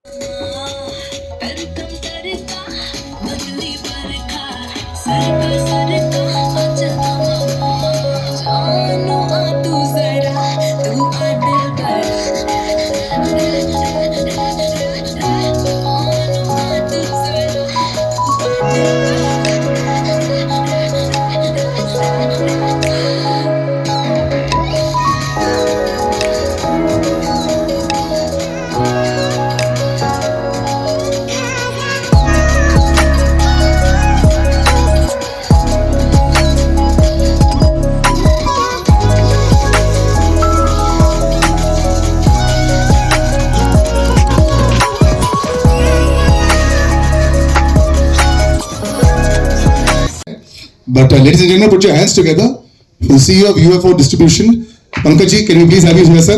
तरकम तरका बदली बरखा सरका सरका अचल जानो आ तू जरा तू आ दिल But ladies and gentlemen, put your hands together. The CEO of UFO Distribution, Pankaj ji, can you please have you here, sir?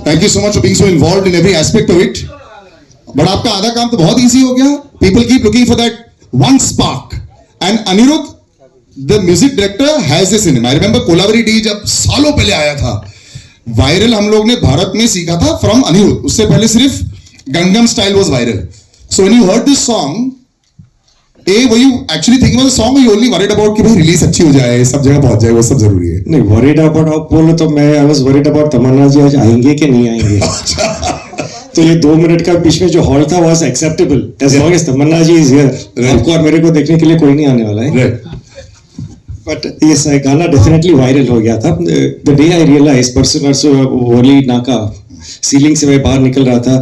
Thank you so much for being so involved in every aspect of it. But आपका आधा काम तो बहुत easy हो गया. People keep looking for that one spark. And Anirudh, the music director, has this in him. I remember Kolaveri D जब सालों पहले आया था, वायरल हम लोग ने भारत में सीखा था from Anirudh. उससे पहले सिर्फ Gangnam Style was viral. So when you heard this song, were you actually thinking about the song or you only worried about कि भाई रिलीज अच्छी हो जाए, सब जगह पहुंच जाए, वो सब जरूरी है? नहीं, worried about आप बोलो तो मैं I was worried about तमन्ना जी आज आएंगे कि नहीं आएंगे. तो ये 2 मिनट का बीच में जो हॉल था was acceptable as long as Tamannaah ji is here. आपको और मेरे को देखने के लिए कोई नहीं आने वाला है. But yes, गाना definitely viral हो गया था. The day I realized परसों नरसों होली नाका सीलिंग से मैं बाहर निकल रहा था,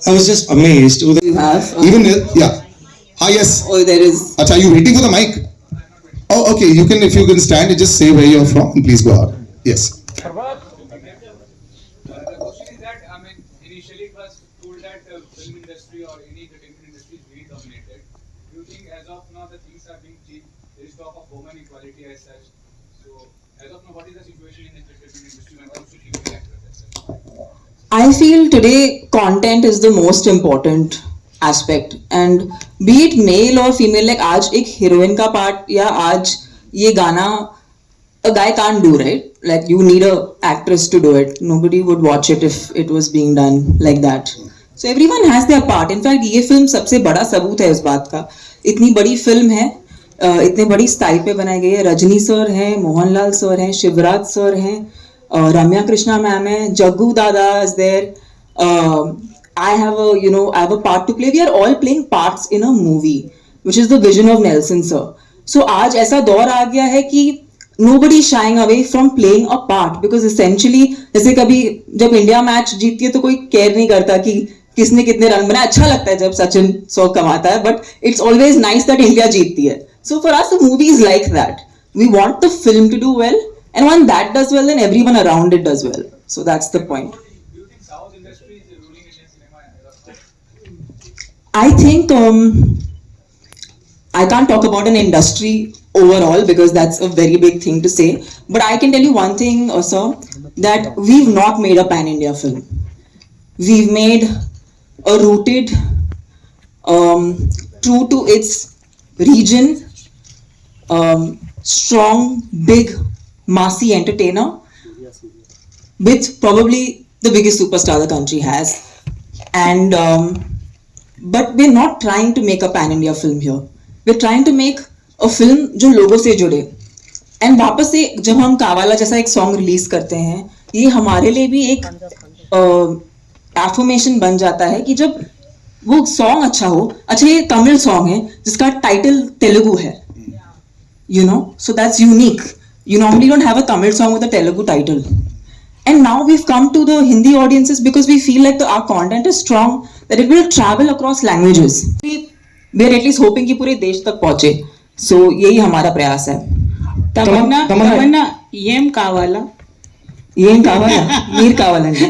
I was just amazed. You have Even yeah. Ah yes. Oh, there is. Acha, are you waiting for the mic? Oh, okay. You can, if you can stand and just say where you're from. Please go ahead. Yes. The question is that, I mean, initially it was told that film industry or any entertainment industry is very dominated. Do you think as of now the things are being changed? There is talk of women equality as such. So, as of now, what is the situation in the entertainment industry when it comes to female actors as such? I feel today content is the most important aspect, and be it male or female, like आज एक heroine का part या आज ये गाना a guy can't do, right? Like you need a actress to do it. Nobody would watch it if it was being done like that. So everyone has their part. In fact ये film सबसे बड़ा सबूत है उस बात का. इतनी बड़ी फिल्म है, इतने बड़ी स्टाइल पे बनाई गई है. रजनी सर हैं, मोहनलाल सर हैं, शिवराज सर हैं, रम्या कृष्णा मैम है, जग्गू दादा is there. I have a part to play. We are all playing parts in a movie, which is the vision of Nelson sir. So आज ऐसा दौर आ गया है कि nobody shying away from playing a part, because essentially जैसे कभी जब India match जीतती है तो कोई केयर नहीं करता कि किसने कितने रन बनाए. अच्छा लगता है जब सचिन 100 कमाता है, but it's always nice that India जीतती है. So for us the movie is like that. We want the film to do well, and when that does well, then everyone around it does well. So that's the point. I think I can't talk about an industry overall because that's a very big thing to say. But I can tell you one thing, sir, that we've not made a pan-India film. We've made a rooted, true to its region, strong, big, massy entertainer with probably the biggest superstar the country has. And but we're not trying to make a pan-India film here. We're trying to make a film जो लोगों से जुड़े. And वापस से जब हम कावाला जैसा एक सॉन्ग रिलीज करते हैं, ये हमारे लिए भी एक एफर्मेशन बन जाता है कि जब वो सॉन्ग अच्छा हो. अच्छा ये तमिल सॉन्ग है जिसका टाइटल तेलुगु है, you know, so that's unique. You normally don't have a Tamil song with a Telugu title. And now we've come to the Hindi audiences because we feel like our content is strong, that it will travel across languages. We're at least hoping कि पूरे देश तक पहुंचे. So यही हमारा प्रयास है. తమన్నా ఏం కావాలా మీరు కావాలండి.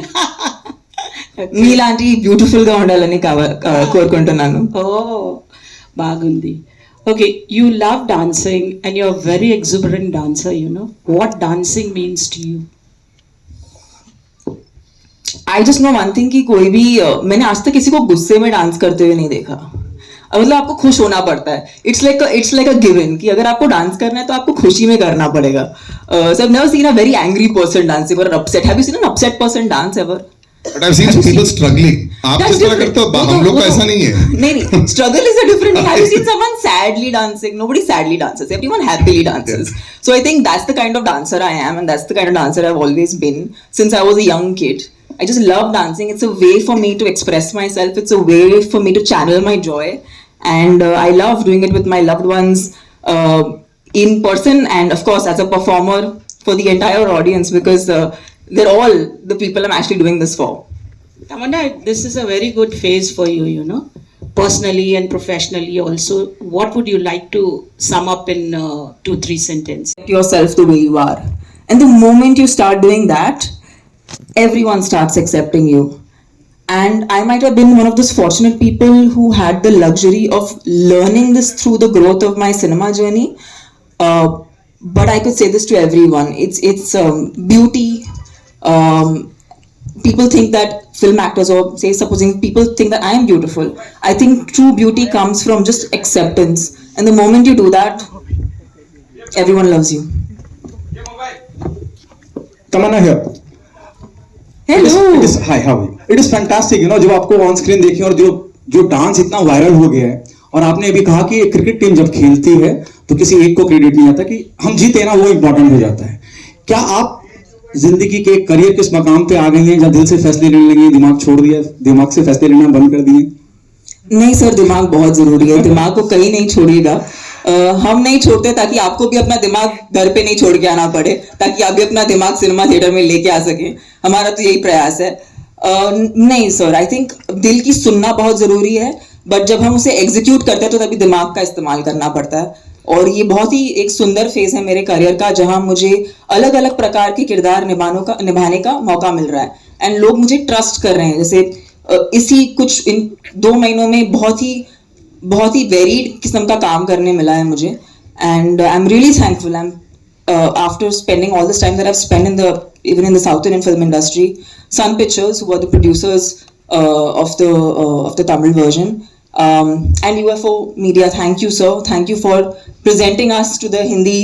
మీలాంటి బ్యూటిఫుల్ గా ఉండాలని కోరుకుంటున్నాను. ఓ బాగుంది. Okay, you love dancing and you're a very exuberant dancer, you know. What dancing means to you? I just know one thing कि कोई भी मैंने आज तक किसी को गुस्से में डांस करते हुए नहीं देखा. मतलब आपको खुश होना पड़ता है. It's like a given कि अगर आपको डांस करना है तो आपको खुशी में करना पड़ेगा. So I've never seen a very angry person dancing or an upset. Have you seen an upset person dance ever? But I've seen some people struggling. आप That's जिस तरह different. करते हो, वो तो- हम लोग वो का तो- ऐसा नहीं है. नहीं, struggle is a different thing. Have you seen someone sadly dancing? Nobody sadly dances. Everyone happily dances. So I think that's the kind of dancer I am, and that's the kind of dancer I've always been since I was a young kid. I just love dancing. It's a way for me to express myself. It's a way for me to channel my joy, and I love doing it with my loved ones in person, and of course as a performer for the entire audience, because they're all the people I'm actually doing this for. Tamanna, this is a very good phase for you, you know, personally and professionally also. What would you like to sum up in 2-3 sentences? Yourself the way you are. And the moment you start doing that, everyone starts accepting you. And I might have been one of those fortunate people who had the luxury of learning this through the growth of my cinema journey. But I could say this to everyone. It's beauty. People think that film actors, or say supposing people think that I am beautiful. I think true beauty comes from just acceptance. And the moment you do that, everyone loves you. Tamanna here. Hello. Hi, how are you? It is fantastic, you know, जब आपको on screen देखें और जो dance इतना viral हो गया है, और आपने अभी कहा कि क्रिकेट टीम जब खेलती है तो किसी एक को क्रेडिट नहीं आता, कि हम जीते ना, वो इम्पोर्टेंट हो जाता है. क्या आप जिंदगी के करियर के इस मकाम पे आ गई हैं जब दिल से फैसले लेने लगी, दिमाग छोड़ दिया, दिमाग से फैसले लेना बंद कर दिए? नहीं सर, दिमाग बहुत जरूरी है. दिमाग को कहीं नहीं छोड़िएगा. हम नहीं छोड़ते ताकि आपको भी अपना दिमाग घर पे नहीं छोड़ के आना पड़े, ताकि आप भी अपना दिमाग सिनेमा थिएटर में लेके आ सके. हमारा तो यही प्रयास है. नहीं सर, आई थिंक दिल की सुनना बहुत जरूरी है, बट जब हम उसे एग्जीक्यूट करते हैं तो तभी दिमाग का इस्तेमाल करना पड़ता है. और ये बहुत ही एक सुंदर फेज है मेरे करियर का, जहां मुझे अलग अलग प्रकार के किरदार निभाने का मौका मिल रहा है. एंड लोग मुझे ट्रस्ट कर रहे हैं. जैसे इसी कुछ इन 2 महीनों में बहुत ही वेरीड किस्म का काम करने मिला है मुझे. And I am really thankful. I am after spending all this time that I've spent even in the South Indian film industry, Sun Pictures, who are the producers of the Tamil version, and UFO Media, thank you sir, thank you for presenting us to the Hindi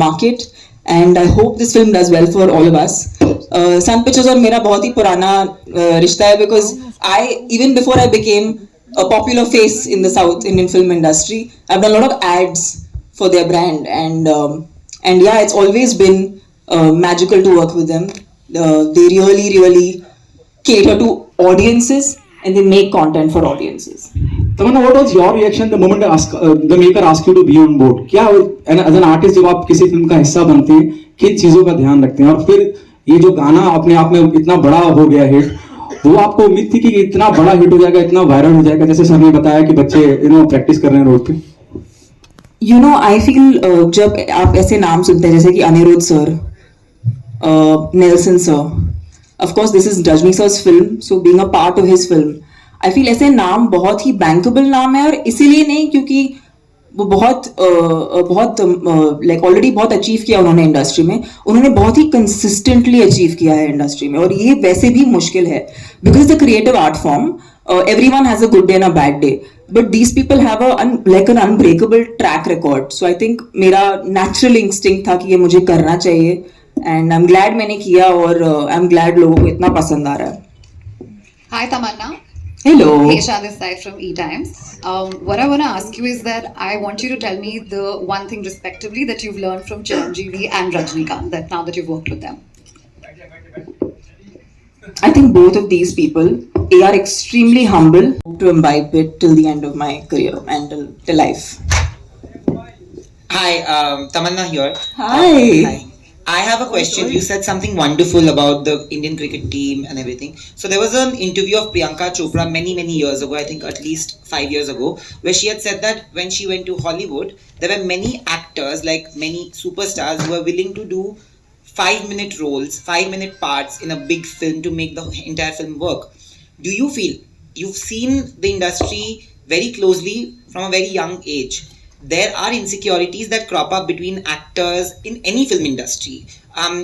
market, and I hope this film does well for all of us. Sun Pictures और मेरा बहुत ही पुराना रिश्ता है, because even before I became a popular face in the South Indian film industry, I've done a lot of ads for their brand, and yeah, it's always been magical to work with them. They really cater to audiences, and they make content for audiences. Tamanna, what was your reaction the moment the maker asked you to be on board? क्या as an artist जब आप किसी film का हिस्सा बनते हैं, किन चीजों का ध्यान रखते हैं? और फिर ये जो गाना अपने आप में इतना बड़ा हो गया हिट, वो आपको उम्मीद थी कि इतना बड़ा हिट हो जाएगा, इतना वायरल हो जाएगा, जैसे सर ने बताया कि बच्चे प्रैक्टिस कर रहे हैं रोड पे? You know, I feel जब आप ऐसे नाम सुनते हैं जैसे कि Anirudh sir, Nelson sir, of course this is Rajni sir's film, so being a part of his film, I feel ऐसे नाम बहुत ही bankable नाम है. और इसीलिए नहीं क्योंकि वो बहुत लाइक ऑलरेडी बहुत अचीव किया उन्होंने इंडस्ट्री में. उन्होंने बहुत ही कंसिस्टेंटली अचीव किया है इंडस्ट्री में, और ये वैसे भी मुश्किल है, because the creative art form, everyone has a good day and a bad day, but these people have like an unbreakable track record. So I think मेरा natural instinct था कि ये मुझे करना चाहिए, and I'm glad मैंने किया, और I'm glad लोगों को इतना पसंद आ रहा है. Hi Tamanna. Hello. Kesha this side from E-Times. What I want to ask you is that I want you to tell me the one thing respectively that you've learned from Chiranjeevi and Rajnikant, that now that you've worked with them. I think both of these people, they are extremely humble to imbibe it till the end of my career and till life. Hi, Tamanna here. Hi. I have a question. You said something wonderful about the Indian cricket team and everything. So there was an interview of Priyanka Chopra many years ago, I think at least 5 years ago, where she had said that when she went to Hollywood, there were many actors, like many superstars, who were willing to do 5-minute roles, 5-minute parts in a big film to make the entire film work. Do you feel, you've seen the industry very closely from a very young age, there are insecurities that crop up between actors in any film industry,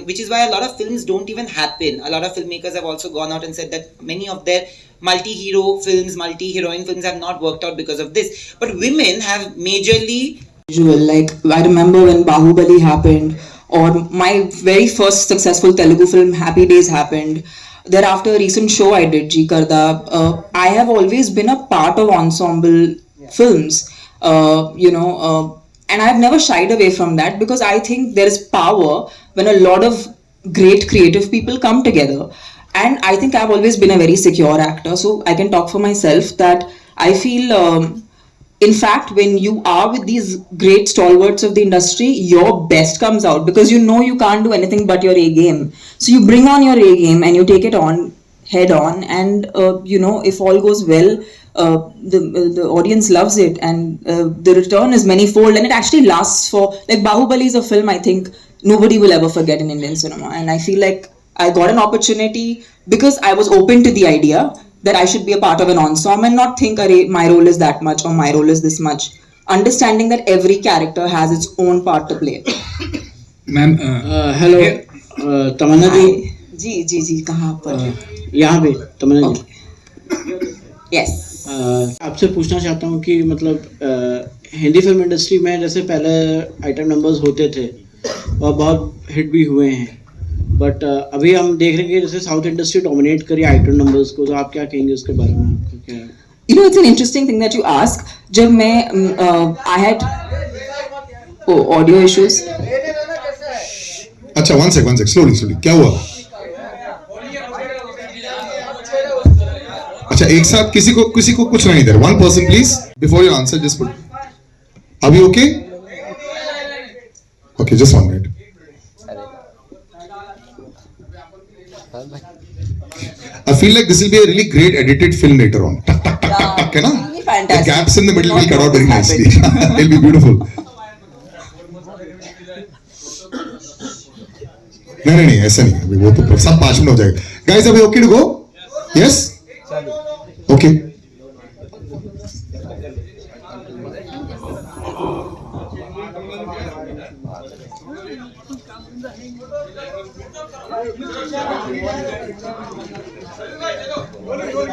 which is why a lot of films don't even happen. A lot of filmmakers have also gone out and said that many of their multi-hero films, multi-heroine films have not worked out because of this. But women have majorly... Like, I remember when Bahubali happened, or my very first successful Telugu film Happy Days happened. thereafter, a recent show I did, Ji Karda, I have always been a part of ensemble films, and I've never shied away from that because I think there is power when a lot of great creative people come together. And I think I've always been a very secure actor, so I can talk for myself that I feel. In fact, when you are with these great stalwarts of the industry, your best comes out because you know you can't do anything but your A game. So you bring on your A game and you take it on head on, and if all goes well, the audience loves it, and the return is manifold, and it actually lasts for like Bahubali is a film I think nobody will ever forget in Indian cinema, and I feel like I got an opportunity because I was open to the idea that I should be a part of an ensemble and not think, "Arey, my role is that much or my role is this much." Understanding that every character has its own part to play. Ma'am hello Tamanna ji जी कहाँ पर? यहाँ पे तमन्ना जी Yes. आपसे पूछना चाहता हूँ कि मतलब हिंदी फिल्म इंडस्ट्री में जैसे पहले आइटम नंबर्स होते थे और बहुत हिट भी हुए हैं, बट अभी हम देख रहे हैं कि जैसे साउथ इंडस्ट्री डोमिनेट करी आइटम नंबर्स को, तो आप क्या कहेंगे उसके बारे में? आपका क्या है? You know, it's an interesting thing that you ask. जब मैं I had audio issues. अच्छा, one sec, slowly, क्या हुआ? अच्छा, एक साथ किसी को कुछ नहीं इधर. One person please. Before you answer, just put. Are we okay? Okay, just 1 minute. I feel like this will be a really great edited film later on. Okay, na? Fantastic. The gaps in the middle will cut out very nicely. It'll be beautiful. नहीं ऐसा नहीं अभी वो तो सब 5 minute हो जाएगा. Guys, are we okay to go? Yes? Okay.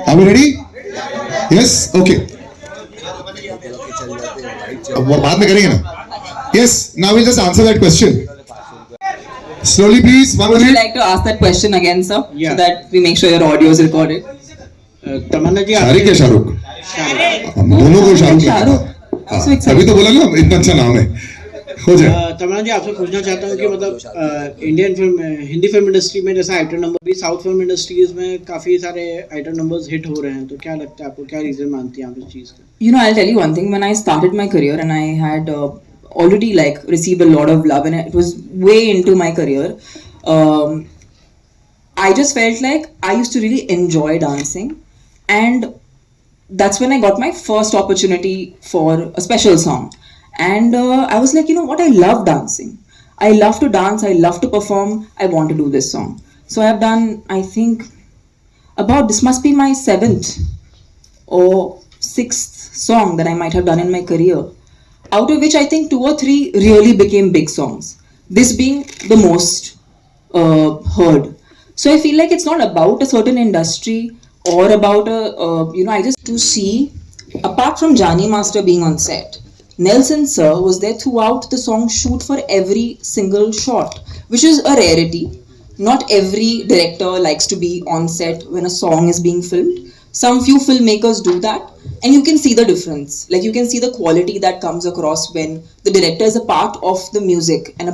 Are we ready? Yes? Okay. अब वो बाद में करेंगे ना? Yes. Now we'll just answer that question. Slowly, please. 1 Would you minute. like to ask that question again, sir? Yeah. So that we make sure your audio is recorded. तमन्ना जी शाहरुख या शाहरुख? हम दोनों को शाहरुख लगता है. तभी तो बोला ना इतना अच्छा नाम है. हो जाए. तमन्ना जी आपसे पूछना चाहता हूँ कि मतलब हिंदी फिल्म इंडस्ट्री में जैसा आइटम नंबर भी साउथ फिल्म इंडस्ट्रीज में काफी सारे आइटम नंबर्स हिट हो रहे हैं, तो क्या लगता है आपको, क्या रीजन मानती हैं आप इस चीज का? You know, I'll tell you one thing. When I started my career and I had already received a lot of love and it was way into my career, I just felt like I used to really enjoy dancing, and that's when I got my first opportunity for a special song. And I was like, you know what, I love dancing. I love to dance, I love to perform, I want to do this song. So I have done, I think, this must be my 7th or 6th song that I might have done in my career. Out of which I think 2 or 3 really became big songs. This being the most heard. So I feel like it's not about a certain industry or about I just to see, apart from Jani Master being on set, Nelson Sir was there throughout the song shoot for every single shot, which is a rarity. Not every director likes to be on set when a song is being filmed. Some few filmmakers do that, and you can see the difference. Like you can see the quality that comes across when the director is a part of the music and a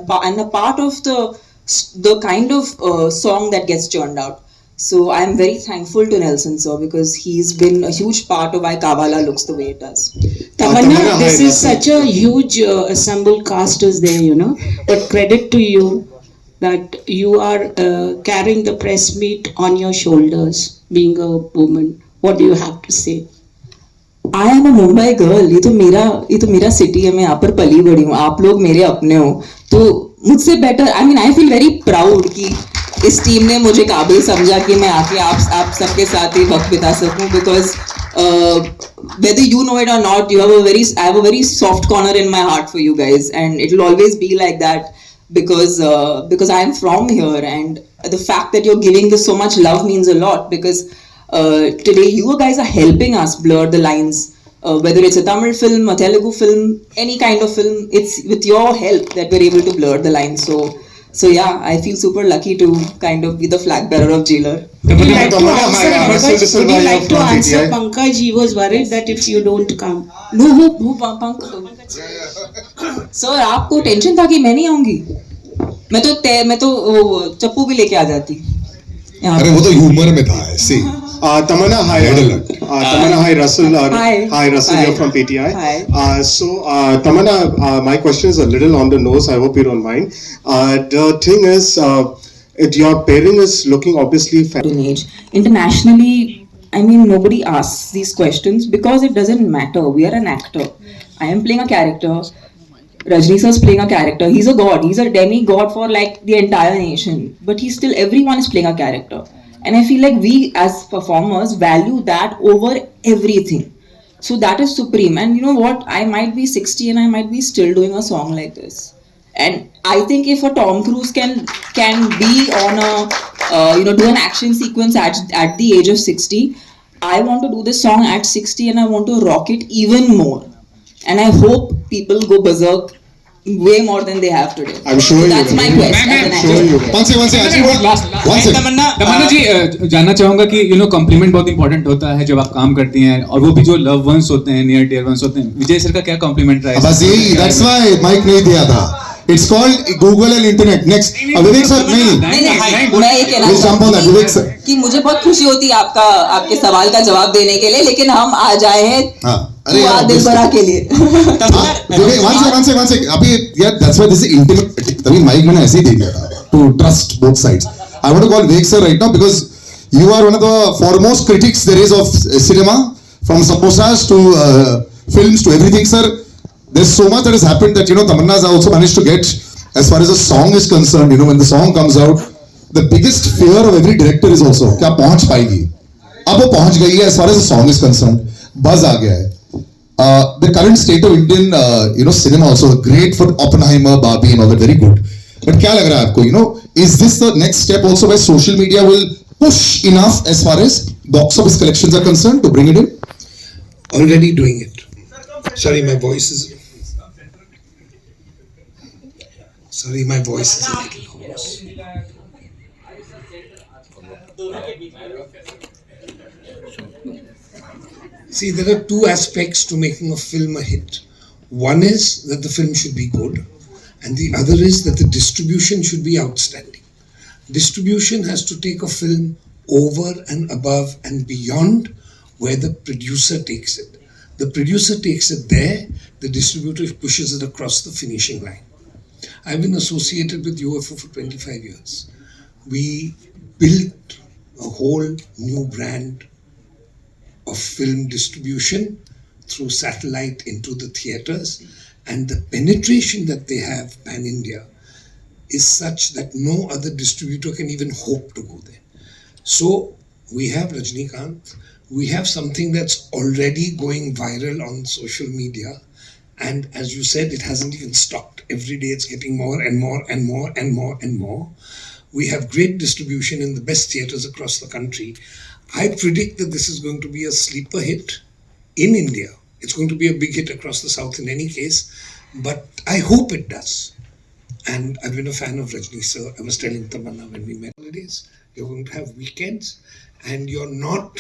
part of the kind of song that gets churned out. So I'm very thankful to Nelson Sir because he's been a huge part of why Kavala looks the way it does. Tamanna, this is such a huge assembled cast is there, but credit to you that you are carrying the press meet on your shoulders, being a woman. What do you have to say? I am a Mumbai girl. ये तो मेरा city है. मैं यहाँ पर पली बड़ी हूँ. आप लोग मेरे अपने हो. तो मुझसे better. I mean, I feel very proud कि इस टीम ने मुझे काबिल समझा कि मैं आके आप सबके साथ ही वक्त बिता सकूं, because whether you know it or not, I have a very soft corner in my heart for you guys, and it will always be like that because I am from here, and the fact that you're giving this so much love means a lot, because today you guys are helping us blur the lines, whether it's a Tamil film, a Telugu film, any kind of film. It's with your help that we're able to blur the lines. So yeah, I feel super lucky to kind of be the flag bearer of Jailer. Would you like to Tamanna, answer, hi, Russell Pankaj? D'Souza Would you here like to from answer? PTI. Pankaj, he was worried that if you don't come. No वो Pankaj sir आपको tension था कि मैं नहीं आऊंगी मैं तो वो चप्पू भी लेके आ जाती यहाँ अरे पे। वो तो ह्यूमर में था ऐसे Tamanna, hi. Tamanna, hi, Russell. Hi. Russell Hi. here from PTI. Hi. Tamanna, my question is a little on the nose. I hope you don't mind. The thing is, your pairing is looking obviously Age. Internationally, I mean, nobody asks these questions because it doesn't matter. We are an actor. I am playing a character. Rajni sir is playing a character. He's a god. He's a demigod for like the entire nation. But he's still, everyone is playing a character. And I feel like we as performers value that over everything. So that is supreme. And you know what? I might be 60 and I might be still doing a song like this. And I think if a Tom Cruise can be on a do an action sequence at the age of 60, I want to do this song at 60 and I want to rock it even more. And I hope people go berserk way more than they have today. I'm sure you That's will. my quest. I'm as an sure actor. you will. one second one second तमन्ना जी जानना चाहूंगा कि complement बहुत important होता है जब आप काम करती हैं और वो भी जो लव वंस होते हैं नियर डियर वंस होते हैं विजय सर का क्या कॉम्प्लीमेंट रहा है बस यही that's why माइक नहीं दिया था it's called Google and internet next Vivek sir नहीं नहीं, मैं ये कहना We'll jump on that, Vivek sir कि मुझे बहुत खुशी होती है आपके सवाल का जवाब देने के लिए, लेकिन हम आज आए हैं हाँ अरे दुआ दिल भरा के लिए। विवेक one second अभी यार that's why this is intimate तभी माइक मैंने ऐसे ही दे दिया था to trust both sides. I want to call Vivek sir right now because you are one of the foremost critics there is of cinema, from samosas to films to everything, sir. There's so much that has happened that Tamanna has also managed to get as far as the song is concerned. When the song comes out, the biggest fear of every director is also क्या पहुंच पाएगी. अब वो पहुंच गई है as far as the song is concerned. Buzz आ गया है. The current state of Indian cinema also great for Oppenheimer, Barbie and all that, very good. But क्या लग रहा है आपको? Is this the next step also where social media will push enough as far as box office collections are concerned to bring it in? Already doing it. Sorry, my voice is a little hoarse. See, there are two aspects to making a film a hit. One is that the film should be good, and the other is that the distribution should be outstanding. Distribution has to take a film over and above and beyond where the producer takes it. The producer takes it there, the distributor pushes it across the finishing line. I've been associated with UFO for 25 years. We built a whole new brand of film distribution through satellite into the theatres, and the penetration that they have pan-India is such that no other distributor can even hope to go there. So we have Rajnikant, we have something that's already going viral on social media, and as you said, it hasn't even stopped. Every day it's getting more and more and more and more and more. We have great distribution in the best theatres across the country. I predict that this is going to be a sleeper hit in India. It's going to be a big hit across the South in any case, but I hope it does. And I've been a fan of Rajni sir. I was telling Tamanna when we met holidays, you're going to have weekends, and you're not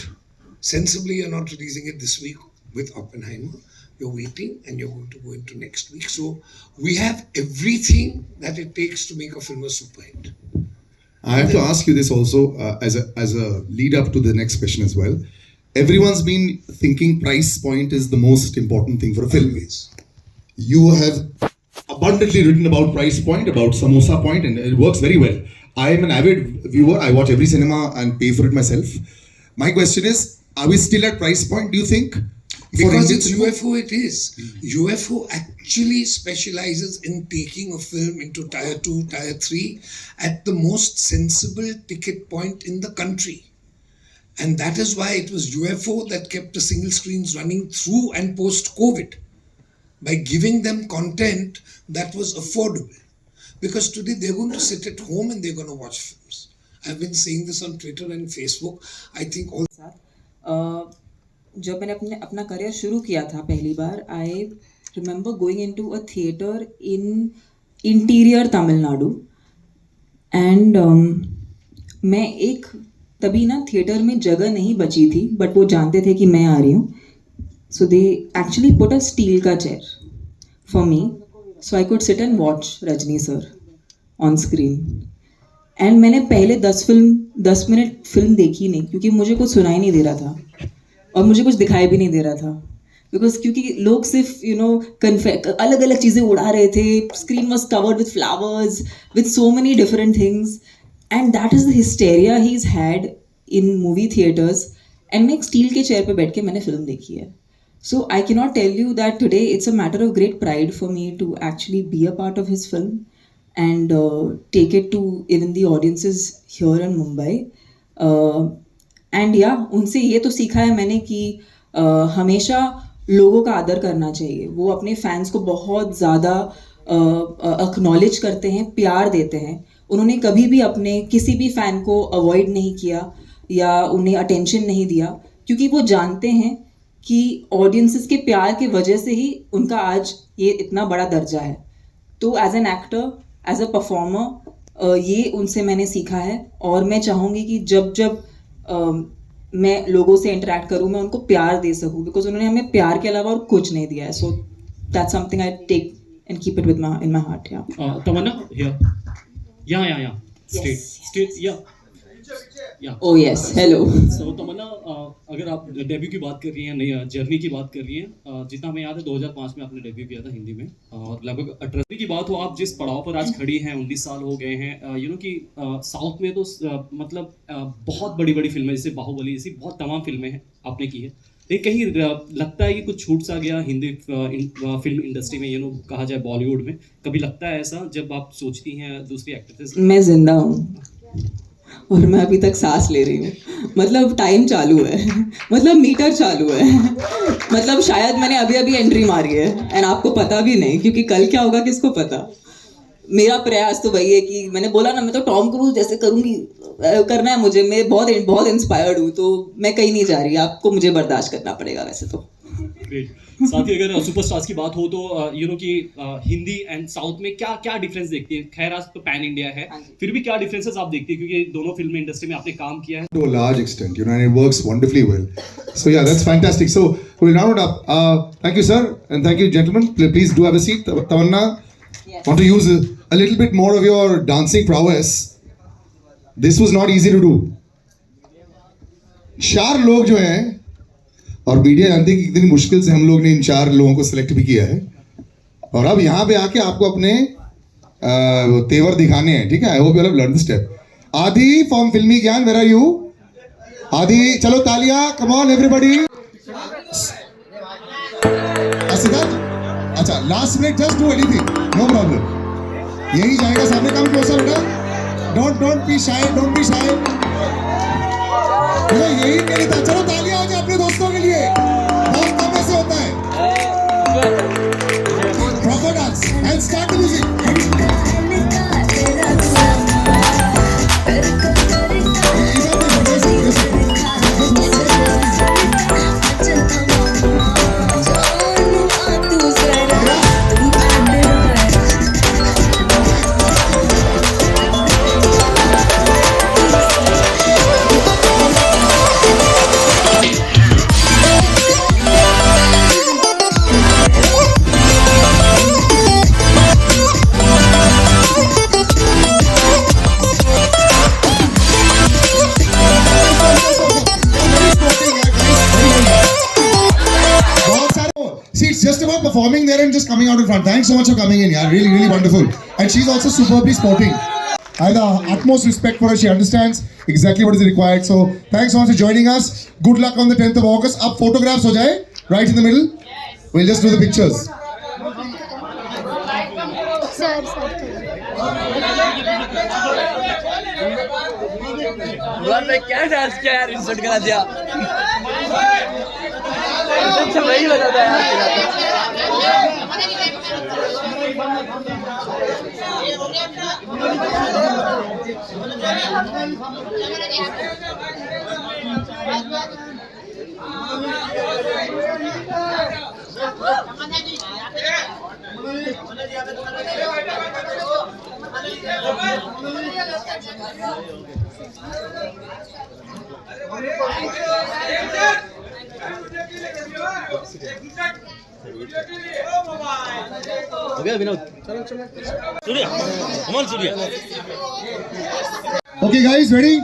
releasing it this week with Oppenheimer. You're waiting and you're going to go into next week. So we have everything that it takes to make a film a super hit. I have to ask you this also as a lead up to the next question as well. Everyone's been thinking price point is the most important thing for a film. You have abundantly written about price point, about samosa point, and it works very well. I am an avid viewer. I watch every cinema and pay for it myself. My question is, are we still at price point, do you think? Because it's UFO, it is. UFO actually specializes in taking a film into tier 2, tier 3 at the most sensible ticket point in the country. And that is why it was UFO that kept the single screens running through and post-COVID, by giving them content that was affordable. Because today they're going to sit at home and they're going to watch films. I've been saying this on Twitter and Facebook. I think all... जब मैंने अपना career शुरू किया था पहली बार, I remember going into a theatre in interior Tamil Nadu, and मैं एक तभी ना थिएटर में जगह नहीं बची थी, बट वो जानते थे कि मैं आ रही हूँ. So they actually put a steel का chair for me, so I could sit and watch Rajini sir on screen. And मैंने पहले 10 मिनट फिल्म देखी नहीं, क्योंकि मुझे कुछ सुनाई नहीं दे रहा था और मुझे कुछ दिखाई भी नहीं दे रहा था. क्योंकि लोग सिर्फ अलग अलग चीज़ें उड़ा रहे थे. Screen was covered with flowers, with so many different things, and that is the hysteria he is had in movie theatres. And मैं एक स्टील के चेयर पे बैठ के मैंने फिल्म देखी है. So I can not tell you that today it's a matter of great pride for me to actually be a part of his film and take it to even the audiences here in Mumbai. And yeah, उनसे ये तो सीखा है मैंने कि हमेशा लोगों का आदर करना चाहिए. वो अपने फैंस को बहुत ज़्यादा एक्नॉलेज करते हैं, प्यार देते हैं. उन्होंने कभी भी अपने किसी भी फ़ैन को अवॉइड नहीं किया या उन्हें अटेंशन नहीं दिया, क्योंकि वो जानते हैं कि ऑडियंसेस के प्यार की वजह से ही उनका आज ये इतना बड़ा दर्जा है. तो as an actor, as a performer, ये उनसे मैंने सीखा है. और मैं चाहूँगी कि जब मैं लोगों से इंटरेक्ट करूँ, मैं उनको प्यार दे सकूँ, बिकॉज उन्होंने हमें प्यार के अलावा और कुछ नहीं दिया है. So that's something I take and keep it within my heart. Tamanna, yeah straight या. Oh yes, hello. So तमन्ना, अगर आप डेब्यू की बात कर रही हैं, नई जर्नी की बात कर रही हैं, जितना हमें याद है 2005 में आपने डेब्यू किया था हिंदी में, और लगभग 18 की बात हो, आप जिस पड़ाव पर आज खड़ी हैं, 19 साल हो गए हैं. यू नो कि साउथ में तो मतलब बहुत बड़ी बड़ी फिल्में, जैसे बाहुबली जैसी बहुत तमाम फिल्में हैं आपने की है, लेकिन कहीं लगता है कि कुछ छूट सा गया हिंदी फिल्म इंडस्ट्री में, यू नो कहा जाए बॉलीवुड में. कभी लगता है ऐसा जब आप सोचती हैं दूसरी एक्ट्रेसेस? मैं जिंदा हूँ और मैं अभी तक सांस ले रही हूँ. मतलब टाइम चालू है, मतलब मीटर चालू है. मतलब शायद मैंने अभी अभी एंट्री मारी है एंड आपको पता भी नहीं, क्योंकि कल क्या होगा किसको पता. मेरा प्रयास तो वही है कि मैंने बोला ना, मैं तो टॉम क्रूज जैसे करूँगी, करना है मुझे. मैं बहुत इंस्पायर्ड हूँ, तो मैं कहीं नहीं जा रही. आपको मुझे बर्दाश्त करना पड़ेगा वैसे तो. साथ ही अगर सुपरस्टार्स की बात हो तो यू नो कि हिंदी एंड साउथ में क्या क्या डिफरेंस देखती है? खैर आज तो पैन इंडिया है, फिर भी क्या डिफरेंसेस आप देखती है, क्योंकि दोनों फिल्म इंडस्ट्री में आपने काम किया है. To a large extent, you know, and it works wonderfully well. So yeah, that's fantastic. So we'll round it up. Thank you, sir, and thank you, gentlemen. Please do have a seat. Tamanna, want to use a little bit more of your dancing prowess. This was not easy to do. 4 लोग जो हैं, और media जानते हैं कि कितनी मुश्किल से हम लोग ने इन 4 लोगों को सिलेक्ट भी किया है, और अब यहाँ पे आके आपको अपने तेवर दिखाने हैं. ठीक है, I hope you have learn the step. Aadi from Filmi Gyan, where are you? Aadi, चलो तालियां, कम ऑन एवरीबॉडी. अच्छा, last minute, just do anything, no problem. यही जाएगा सामने, कम क्लोजर बेटा. Don't be shy, don't be shy. यही मेरी था. चलो तालियां हो जाए अपने दोस्तों के लिए. बहुत कम ऐसे होता है. Proper dance and start the music. Just about performing there and just coming out in front. Thanks so much for coming in, yeah. Really, really wonderful. And she's also superbly sporting. I have the utmost respect for her. She understands exactly what is required. So thanks so much for joining us. Good luck on the 10th of August. Up photographs ho jaye, right in the middle. We'll just do the pictures. क्या dance किया यार, insult करा दिया. अच्छा वही बताता है यार. Okay, guys, ready?